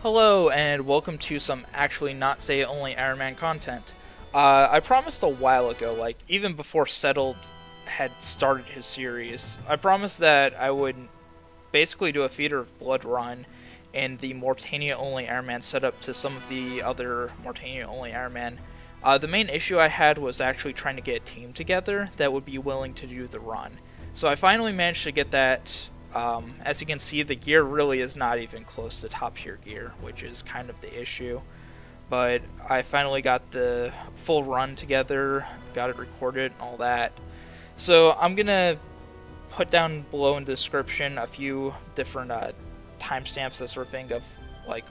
Hello, and welcome to some actually not say only Ironman content. I promised a while ago, like even before Settled had started his series, I promised that I would basically do a Feeder of Blood run in the Morytania only Ironman setup to some of the other Morytania only Ironman. The main issue I had was actually trying to get a team together that would be willing to do the run. So I finally managed to get that. As you can see, the gear really is not even close to top tier gear, which is kind of the issue. But I finally got the full run together, got it recorded, and all that. So I'm going to put down below in the description a few different timestamps, that sort of thing, of like,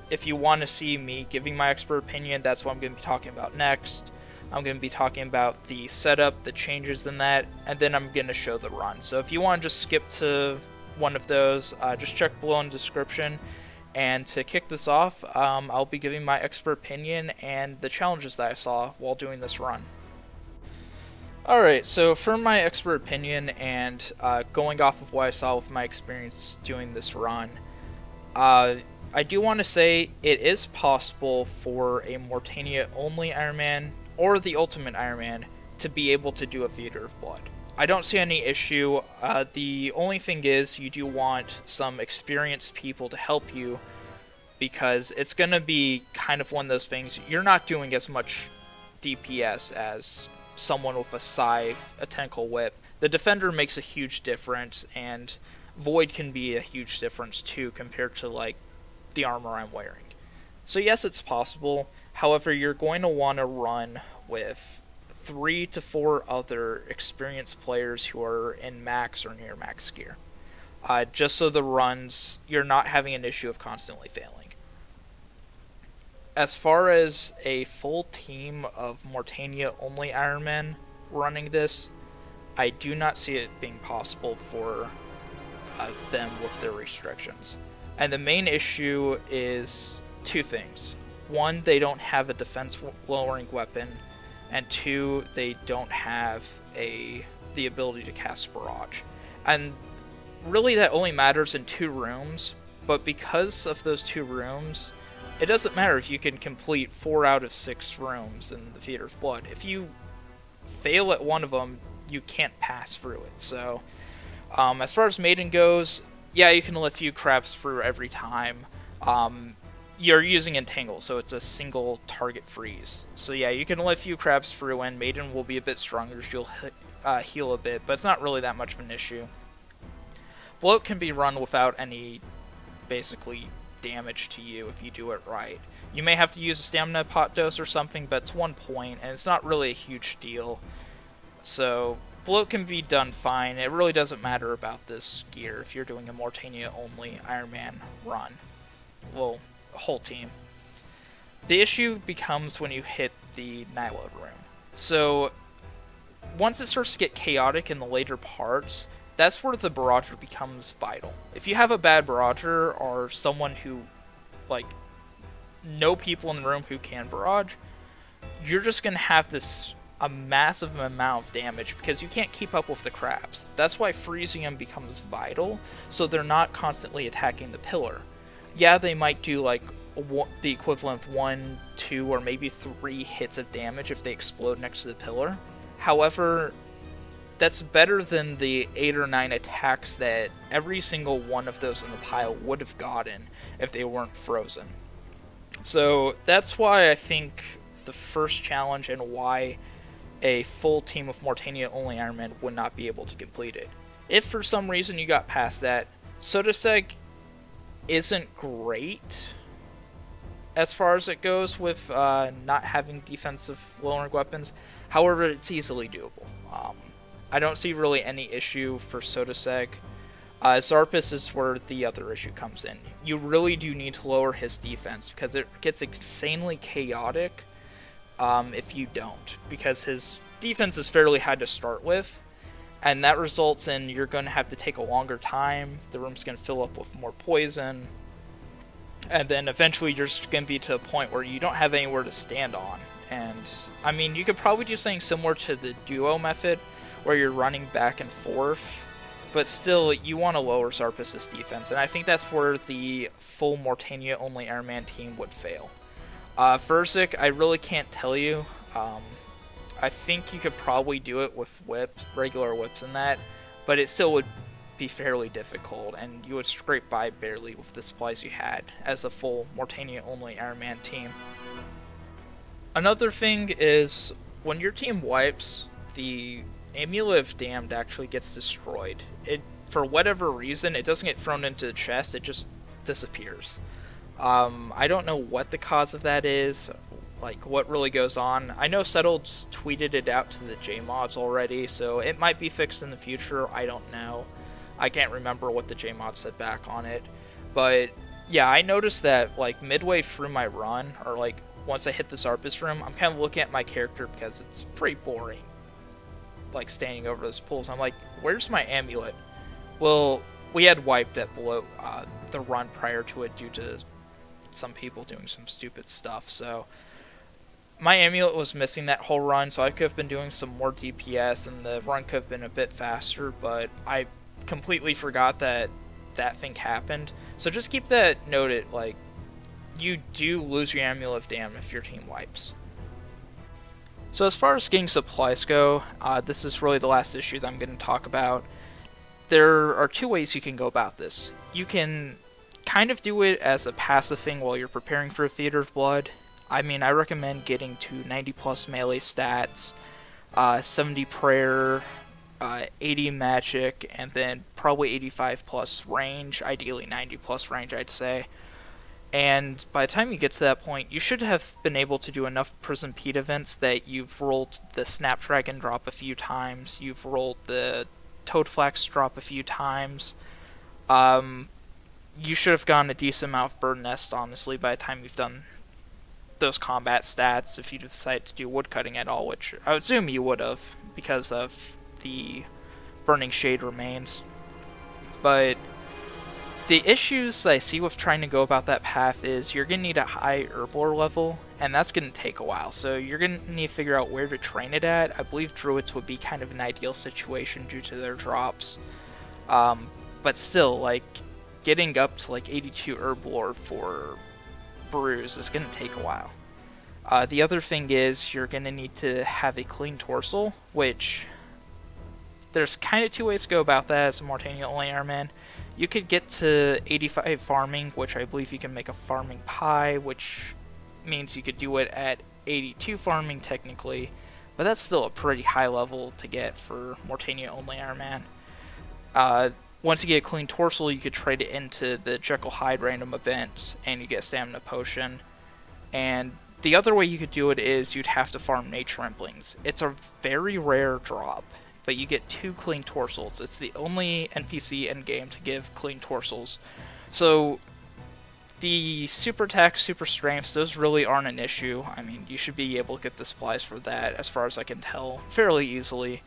if you want to see me giving my expert opinion, that's what I'm going to be talking about next. I'm going to be talking about the setup, the changes in that, and then I'm going to show the run. So if you want to just skip to one of those, just check below in the description. And to kick this off, I'll be giving my expert opinion and the challenges that I saw while doing this run. Alright, so for my expert opinion and going off of what I saw with my experience doing this run, I do want to say it is possible for a Morytania only Ironman or the Ultimate Ironman to be able to do a Feeder of Blood. I don't see any issue. The only thing is you do want some experienced people to help you, because it's going to be kind of one of those things. You're not doing as much DPS as someone with a scythe, a tentacle whip. The defender makes a huge difference, and Void can be a huge difference too compared to like the armor I'm wearing. So yes, it's possible. However, you're going to want to run with 3 to 4 other experienced players who are in max or near max gear. Just so the runs, you're not having an issue of constantly failing. As far as a full team of Morytania only Ironmen running this, I do not see it being possible for them with their restrictions. And the main issue is 2 things. 1, they don't have a defense lowering weapon, and 2, they don't have the ability to cast barrage. And really that only matters in 2 rooms, but because of those 2 rooms, it doesn't matter if you can complete 4 out of 6 rooms in the Feeder of Blood. If you fail at one of them, you can't pass through it. So as far as Maiden goes, yeah, you can let a few crabs through every time. You're using Entangle, so it's a single target freeze. So yeah, you can let a few crabs through, and Maiden will be a bit stronger, so you'll heal a bit, but it's not really that much of an issue. Bloat can be run without any, basically, damage to you if you do it right. You may have to use a stamina pot dose or something, but it's 1 point, and it's not really a huge deal. So Bloat can be done fine. It really doesn't matter about this gear if you're doing a Morytania only Ironman run. Well, whole team. The issue becomes when you hit the nylo room. So once it starts to get chaotic in the later parts, that's where the barrager becomes vital. If you have a bad barrager or someone who, like, no people in the room who can barrage, you're just going to have a massive amount of damage because you can't keep up with the crabs. That's why freezing them becomes vital, so they're not constantly attacking the pillar. Yeah, they might do like the equivalent of 1, 2, or maybe 3 hits of damage if they explode next to the pillar. However, that's better than the 8 or 9 attacks that every single one of those in the pile would have gotten if they weren't frozen. So that's why I think the first challenge and why a full team of Morytania only Ironmen would not be able to complete it. If for some reason you got past that, Sodaseg isn't great as far as it goes with not having defensive lowering weapons. However, it's easily doable. I don't see really any issue for Sodaseg. Xarpus is where the other issue comes in. You really do need to lower his defense because it gets insanely chaotic if you don't, because his defense is fairly high to start with, and that results in you're going to have to take a longer time, the room's going to fill up with more poison, and then eventually you're just going to be to a point where you don't have anywhere to stand on. And I mean, you could probably do something similar to the duo method, where you're running back and forth but still, you want to lower Xarpus' defense, and I think that's where the full Morytania only Ironman team would fail. Verzik, I really can't tell you. I think you could probably do it with whips, regular whips and that, but it still would be fairly difficult, and you would scrape by barely with the supplies you had as a full Morytania only Ironman team. Another thing is, when your team wipes, the Amulet of Damned actually gets destroyed. For whatever reason, it doesn't get thrown into the chest, it just disappears. I don't know what the cause of that is, like what really goes on. I know Settled's tweeted it out to the JMods already, so it might be fixed in the future, I don't know. I can't remember what the JMod said back on it. But yeah, I noticed that like midway through my run, or like once I hit the Xarpus room, I'm kind of looking at my character because it's pretty boring, like standing over those pools. I'm like, where's my amulet? Well, we had wiped at below the run prior to it due to some people doing some stupid stuff, so my amulet was missing that whole run, so I could have been doing some more DPS and the run could have been a bit faster, but I completely forgot that that thing happened. So just keep that noted, like, you do lose your Amulet of Damned if your team wipes. So as far as getting supplies go, this is really the last issue that I'm going to talk about. There are two ways you can go about this. You can kind of do it as a passive thing while you're preparing for a Theater of Blood. I mean, I recommend getting to 90 plus melee stats, 70 prayer, 80 magic, and then probably 85 plus range, ideally 90 plus range, I'd say. And by the time you get to that point, you should have been able to do enough Prison Pete events that you've rolled the Snapdragon drop a few times, you've rolled the Toadflax drop a few times. You should have gotten a decent amount of Bird Nest, honestly, by the time you've done those combat stats, if you decide to do woodcutting at all, which I would assume you would have, because of the Burning Shade remains. But the issues I see with trying to go about that path is you're going to need a high Herblore level, and that's going to take a while, so you're going to need to figure out where to train it at. I believe Druids would be kind of an ideal situation due to their drops. But still, like, getting up to like 82 Herblore for Bruise is going to take a while. The other thing is you're going to need to have a clean torso, which there's kind of two ways to go about that as a Morytania only Ironman. You could get to 85 farming, which I believe you can make a farming pie, which means you could do it at 82 farming technically, but that's still a pretty high level to get for Morytania only Ironman. Once you get a clean torso, you could trade it into the Jekyll Hyde random event, and you get a stamina potion. And the other way you could do it is you'd have to farm Nature Implings. It's a very rare drop, but you get 2 clean torsos. It's the only NPC in game to give clean torsos. So the super attack, super strengths, those really aren't an issue. I mean, you should be able to get the supplies for that, as far as I can tell, fairly easily.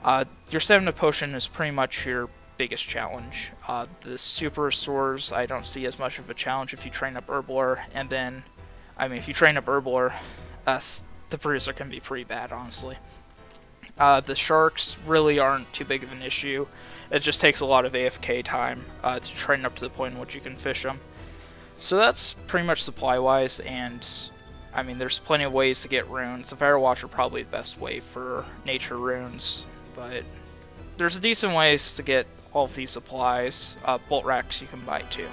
Your stamina potion is pretty much your biggest challenge. The super restores I don't see as much of a challenge if you train up Herblore, and then, I mean, if you train up Herblore, the producer can be pretty bad, honestly. The sharks really aren't too big of an issue. It just takes a lot of AFK time to train up to the point in which you can fish them. So that's pretty much supply-wise, and I mean, there's plenty of ways to get runes. The Firewatch are probably the best way for nature runes, but there's decent ways to get all of these supplies. Bolt racks you can buy too.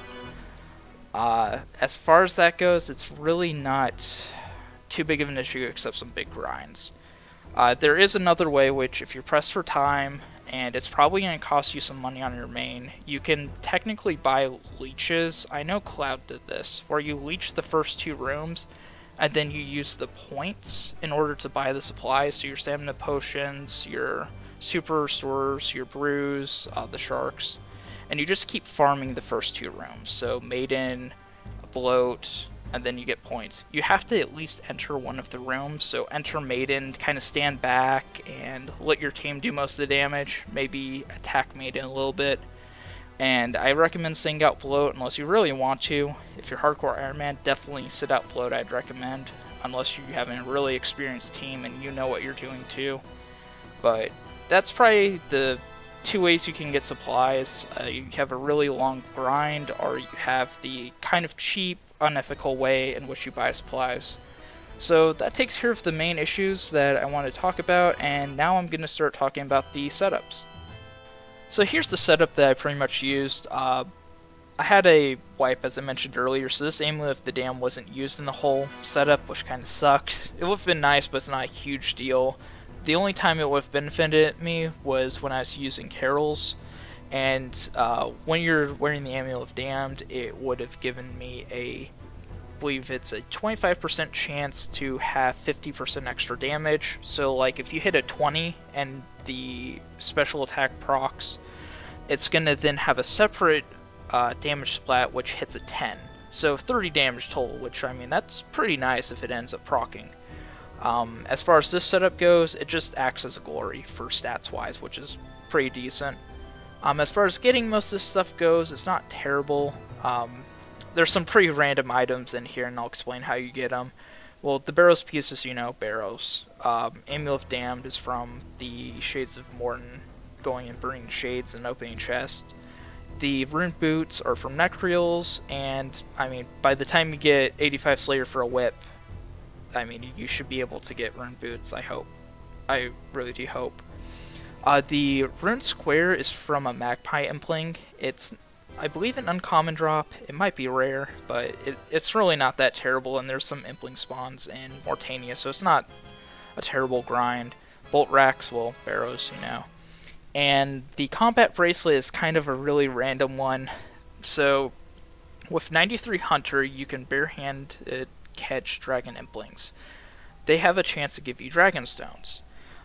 As far as that goes, it's really not too big of an issue except some big grinds. There is another way, which if you're pressed for time, and it's probably going to cost you some money on your main, you can technically buy leeches. I know Cloud did this, where you leech the first 2 rooms, and then you use the points in order to buy the supplies, so your stamina potions, your super restores, your brews, the sharks, and you just keep farming the first 2 rooms. So Maiden, Bloat, and then you get points. You have to at least enter one of the rooms, so enter Maiden, kind of stand back and let your team do most of the damage, maybe attack Maiden a little bit. And I recommend sitting out Bloat unless you really want to. If you're hardcore Ironman, definitely sit out Bloat, I'd recommend, unless you have a really experienced team and you know what you're doing too. But that's probably the two ways you can get supplies. You have a really long grind, or you have the kind of cheap, unethical way in which you buy supplies. So that takes care of the main issues that I want to talk about, and now I'm going to start talking about the setups. So here's the setup that I pretty much used. I had a wipe, as I mentioned earlier, so this Amulet of the Dam wasn't used in the whole setup, which kind of sucked. It would have been nice, but it's not a huge deal. The only time it would have benefited me was when I was using Carol's, and when you're wearing the Amulet of Damned, it would have given me I believe it's a 25% chance to have 50% extra damage. So like if you hit a 20 and the special attack procs, it's gonna then have a separate damage splat which hits a 10. So 30 damage total, which I mean that's pretty nice if it ends up proccing. As far as this setup goes, it just acts as a glory for stats wise, which is pretty decent. As far as getting most of this stuff goes, it's not terrible. There's some pretty random items in here, and I'll explain how you get them. Well, the Barrows pieces, you know, Barrows. Amulet of Damned is from the Shades of Morton, going and burning shades and opening chests. The Rune Boots are from Necreals, and, I mean, by the time you get 85 Slayer for a whip, I mean, you should be able to get Rune Boots, I hope. I really do hope. The Rune Square is from a Magpie Impling. It's, I believe, an uncommon drop. It might be rare, but it's really not that terrible, and there's some Impling spawns in Morytania, so it's not a terrible grind. Bolt Racks, well, Barrows, you know. And the Combat Bracelet is kind of a really random one. So, with 93 Hunter, you can barehand catch Dragon Implings. They have a chance to give you Dragon Stones.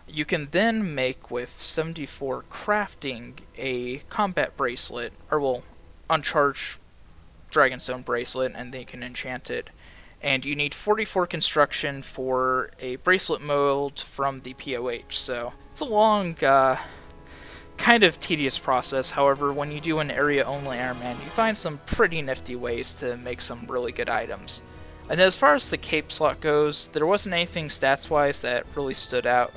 You can then make, with 74 Crafting, a Combat Bracelet, or well, uncharged Dragonstone Bracelet, and then you can enchant it. And you need 44 Construction for a bracelet mold from the POH, so it's a long, kind of tedious process. However, when you do an area-only Ironman, you find some pretty nifty ways to make some really good items. And as far as the cape slot goes, there wasn't anything stats-wise that really stood out.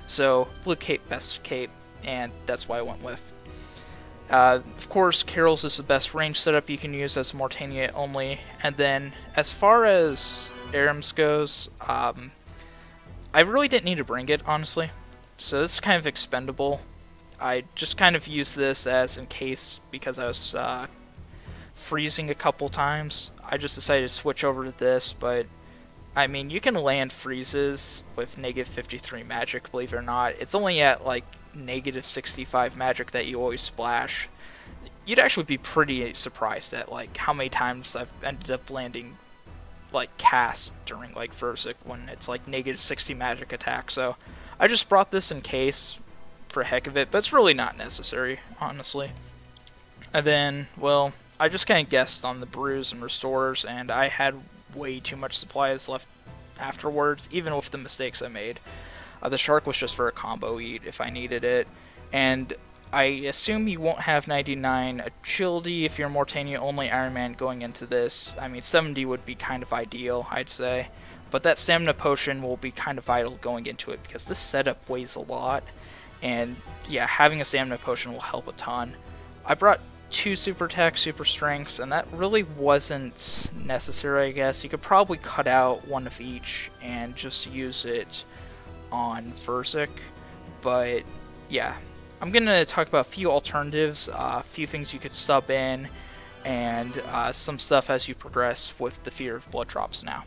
So, blue cape, best cape, and that's why I went with. Of course, Carol's is the best range setup you can use as Morytania only. And then, as far as Aram's goes, I really didn't need to bring it, honestly. So this is kind of expendable. I just kind of used this as in case, because I was freezing a couple times. I just decided to switch over to this, but I mean, you can land freezes with negative 53 magic, believe it or not. It's only at like negative 65 magic that you always splash. You'd actually be pretty surprised at like how many times I've ended up landing like cast during like Versic when it's like negative 60 magic attack. So I just brought this in case for the heck of it, but it's really not necessary, honestly. And then, well, I just kind of guessed on the brews and restores, and I had way too much supplies left afterwards, even with the mistakes I made. The shark was just for a combo eat if I needed it, and I assume you won't have 99 agility if you're Morytania only Ironman going into this. I mean, 70 would be kind of ideal, I'd say, but that stamina potion will be kind of vital going into it because this setup weighs a lot, and yeah, having a stamina potion will help a ton. I brought 2 super attacks, super strengths, and that really wasn't necessary, I guess. You could probably cut out one of each and just use it on Versic, but yeah. I'm going to talk about a few alternatives, a few things you could sub in, and some stuff as you progress with the Fear of Blood drops now.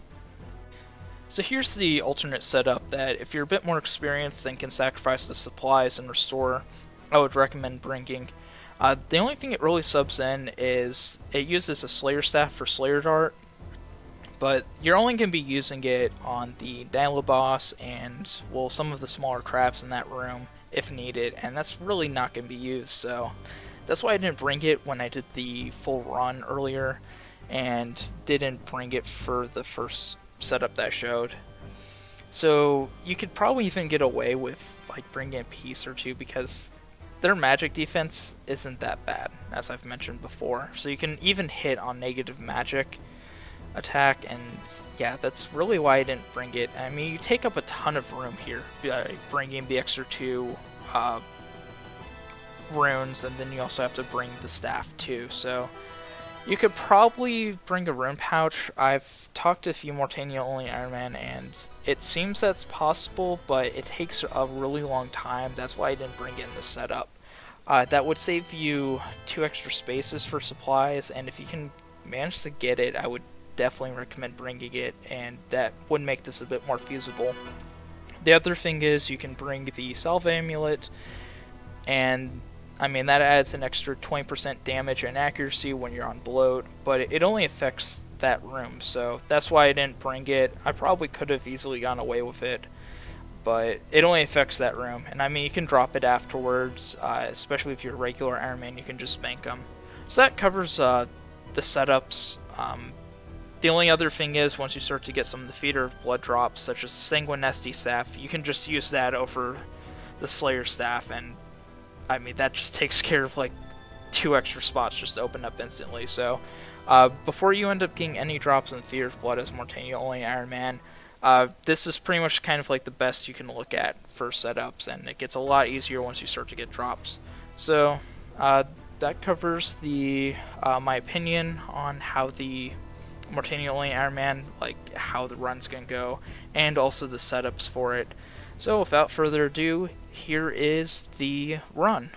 So here's the alternate setup that if you're a bit more experienced and can sacrifice the supplies and restore, I would recommend bringing. The only thing it really subs in is it uses a Slayer Staff for Slayer Dart, but you're only going to be using it on the nylo boss and, well, some of the smaller crabs in that room if needed, and that's really not going to be used, so that's why I didn't bring it when I did the full run earlier, and didn't bring it for the first setup that I showed. So you could probably even get away with like bringing a piece or two because their magic defense isn't that bad, as I've mentioned before, so you can even hit on negative magic attack, and yeah, that's really why I didn't bring it. I mean, you take up a ton of room here by bringing the extra 2 runes, and then you also have to bring the staff too. So you could probably bring a rune pouch. I've talked to a few Morytania only Ironman, and it seems that's possible, but it takes a really long time. That's why I didn't bring it in the setup. That would save you 2 extra spaces for supplies, and if you can manage to get it, I would definitely recommend bringing it, and that would make this a bit more feasible. The other thing is you can bring the Salve Amulet, and I mean that adds an extra 20% damage and accuracy when you're on bloat, but it only affects that room, so that's why I didn't bring it. I probably could have easily gone away with it, but it only affects that room, and I mean you can drop it afterwards, especially if you're a regular Ironman, you can just bank them. So that covers the setups. The only other thing is, once you start to get some of the feeder of blood drops, such as the Sanguinesti staff, you can just use that over the Slayer staff, and I mean that just takes care of like 2 extra spots just open up instantly. So before you end up getting any drops in the feeder of blood as Morytania only Ironman, this is pretty much kind of like the best you can look at for setups, and it gets a lot easier once you start to get drops. So that covers the my opinion on how the Morytania only Ironman, like how the run's gonna go, and also the setups for it. So without further ado, here is the run.